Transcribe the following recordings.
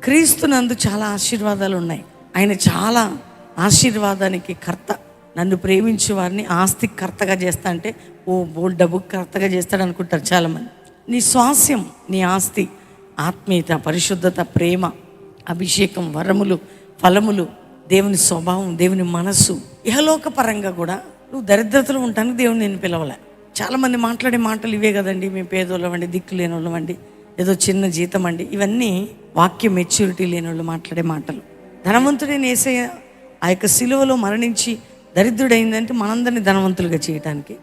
క్రీస్తునందు చాలా ఆశీర్వాదాలు ఉన్నాయి. ఆయన చాలా ఆశీర్వాదానికి కర్త. నన్ను ప్రేమించే వారిని ఆస్తికి కర్తగా చేస్తా అంటే డబ్బుకి కర్తగా చేస్తాడు అనుకుంటారు చాలామంది. నీ స్వాస్యం, నీ ఆస్తి ఆత్మీయత, పరిశుద్ధత, ప్రేమ, అభిషేకం, వరములు, ఫలములు, దేవుని స్వభావం, దేవుని మనస్సు. ఇహలోక పరంగా కూడా నువ్వు దరిద్రతలో ఉంటానికి దేవుని నేను పిలవలే. చాలామంది మాట్లాడే మాటలు ఇవే కదండి, మేము పేదోళ్ళమండి, దిక్కు లేని వాళ్ళమండి, ఏదో చిన్న జీతం అండి. ఇవన్నీ వాక్య మెచ్యూరిటీ లేని వాళ్ళు మాట్లాడే మాటలు. ధనవంతుడైన యేసయ్య ఆ యొక్క సిలువలో మరణించి దరిద్రుడైందంటే మనందరినీ ధనవంతులుగా చేయటానికి.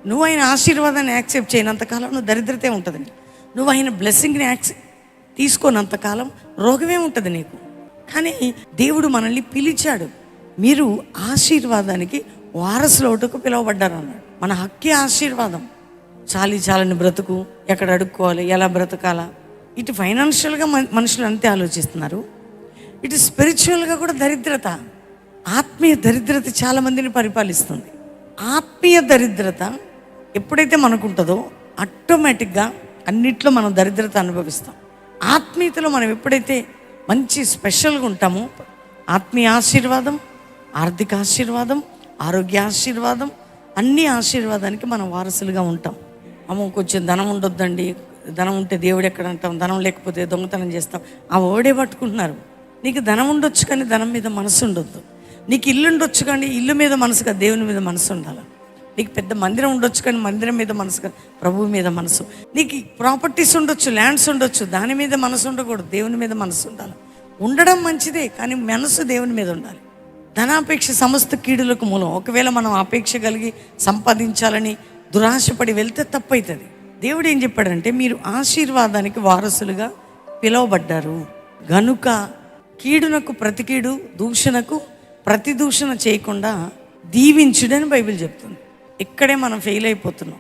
నువ్వు ఆయన ఆశీర్వాదాన్ని యాక్సెప్ట్ చేయనంతకాలం నువ్వు దరిద్రతే ఉంటుందండి. నువ్వు ఆయన బ్లెస్సింగ్ని తీసుకోనంతకాలం రోగమే ఉంటుంది నీకు. కానీ దేవుడు మనల్ని పిలిచాడు. మీరు ఆశీర్వాదానికి వారసులవుటకు పిలువబడ్డారు అన్నాడు. మన హక్కే ఆశీర్వాదం. చాలని బ్రతుకు, ఎక్కడ అడుక్కోవాలి, ఎలా బ్రతకాలా, ఇటు ఫైనాన్షియల్గా మనుషులు అంతే ఆలోచిస్తున్నారు. ఇటు స్పిరిచువల్గా కూడా దరిద్రత, ఆత్మీయ దరిద్రత చాలామందిని పరిపాలిస్తుంది. ఆత్మీయ దరిద్రత ఎప్పుడైతే మనకుంటుందో ఆటోమేటిక్గా అన్నిట్లో మనం దరిద్రత అనుభవిస్తాం. ఆత్మీయతలో మనం ఎప్పుడైతే మంచి స్పెషల్గా ఉంటామో, ఆత్మీయ ఆశీర్వాదం, ఆర్థిక ఆశీర్వాదం, ఆరోగ్య ఆశీర్వాదం, అన్ని ఆశీర్వాదానికి మనం వారసులుగా ఉంటాం. కొంచెం ధనం ఉండొద్దండి, ధనం ఉంటే దేవుడు ఎక్కడ అంటాం, ధనం లేకపోతే దొంగతనం చేస్తాం. ఆ ఓడే పట్టుకుంటున్నారు. నీకు ధనం ఉండొచ్చు కానీ ధనం మీద మనసు ఉండొద్దు. నీకు ఇల్లు ఉండొచ్చు కానీ ఇల్లు మీద మనసుగా దేవుని మీద మనసు ఉండాలి. నీకు పెద్ద మందిరం ఉండొచ్చు కానీ మందిరం మీద మనసుగా ప్రభువు మీద మనసు. నీకు ప్రాపర్టీస్ ఉండొచ్చు, ల్యాండ్స్ ఉండొచ్చు, దాని మీద మనసు ఉండకూడదు, దేవుని మీద మనసు ఉండాలి. ఉండడం మంచిదే కానీ మనసు దేవుని మీద ఉండాలి. ధనాపేక్ష సమస్త కీడులకు మూలం. ఒకవేళ మనం అపేక్ష కలిగి సంపాదించాలని దురాశపడి వెళ్తే తప్పవుతుంది. దేవుడు ఏం చెప్పాడంటే, మీరు ఆశీర్వాదానికి వారసులుగా పిలువబడ్డారు గనుక కీడునకు ప్రతి కీడు, దూషణకు ప్రతి దూషణ చేయకుండా దీవించుడని బైబిల్ చెప్తుంది. ఇక్కడే మనం ఫెయిల్ అయిపోతున్నాం.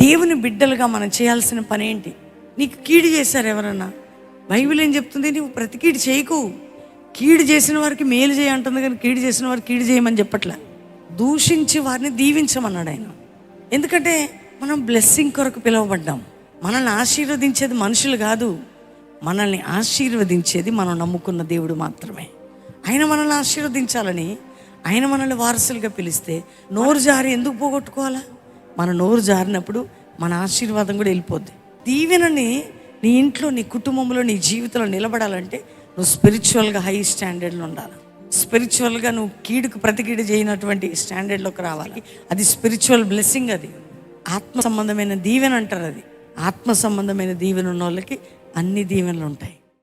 దేవుని బిడ్డలుగా మనం చేయాల్సిన పని ఏంటి? నీకు కీడు చేశారు ఎవరన్నా, బైబిల్ ఏం చెప్తుంది? నువ్వు ప్రతి కీడు చేయకు. కీడు చేసిన వారికి మేలు చేయంటుంది కానీ కీడు చేసిన వారికి కీడు చేయమని చెప్పట్లే. దూషించి వారిని దీవించమన్నాడు ఆయన. ఎందుకంటే మనం బ్లెస్సింగ్ కొరకు పిలువబడ్డాం. మనల్ని ఆశీర్వదించేది మనుషులు కాదు, మనల్ని ఆశీర్వదించేది మనం నమ్ముకున్న దేవుడు మాత్రమే. ఆయన మనల్ని ఆశీర్వదించాలని, ఆయన మనల్ని వారసులుగా పిలిస్తే నోరు జారి ఎందుకు పోగొట్టుకోవాలా? మన నోరు జారినప్పుడు మన ఆశీర్వాదం కూడా వెళ్ళిపోద్ది. దీవెనని నీ ఇంట్లో, నీ కుటుంబంలో, నీ జీవితంలో నిలబడాలంటే నువ్వు స్పిరిచువల్గా హై స్టాండర్డ్లో ఉండాలి. స్పిరిచువల్గా నువ్వు కీడుకు ప్రతి కీడు చేయనటువంటి స్టాండర్డ్లోకి రావాలి. అది స్పిరిచువల్ బ్లెస్సింగ్. అది ఆత్మ సంబంధమైన దీవెన అంటారు. అది ఆత్మ సంబంధమైన దీవెన ఉన్న వాళ్ళకి అన్ని దీవెనలు ఉంటాయి.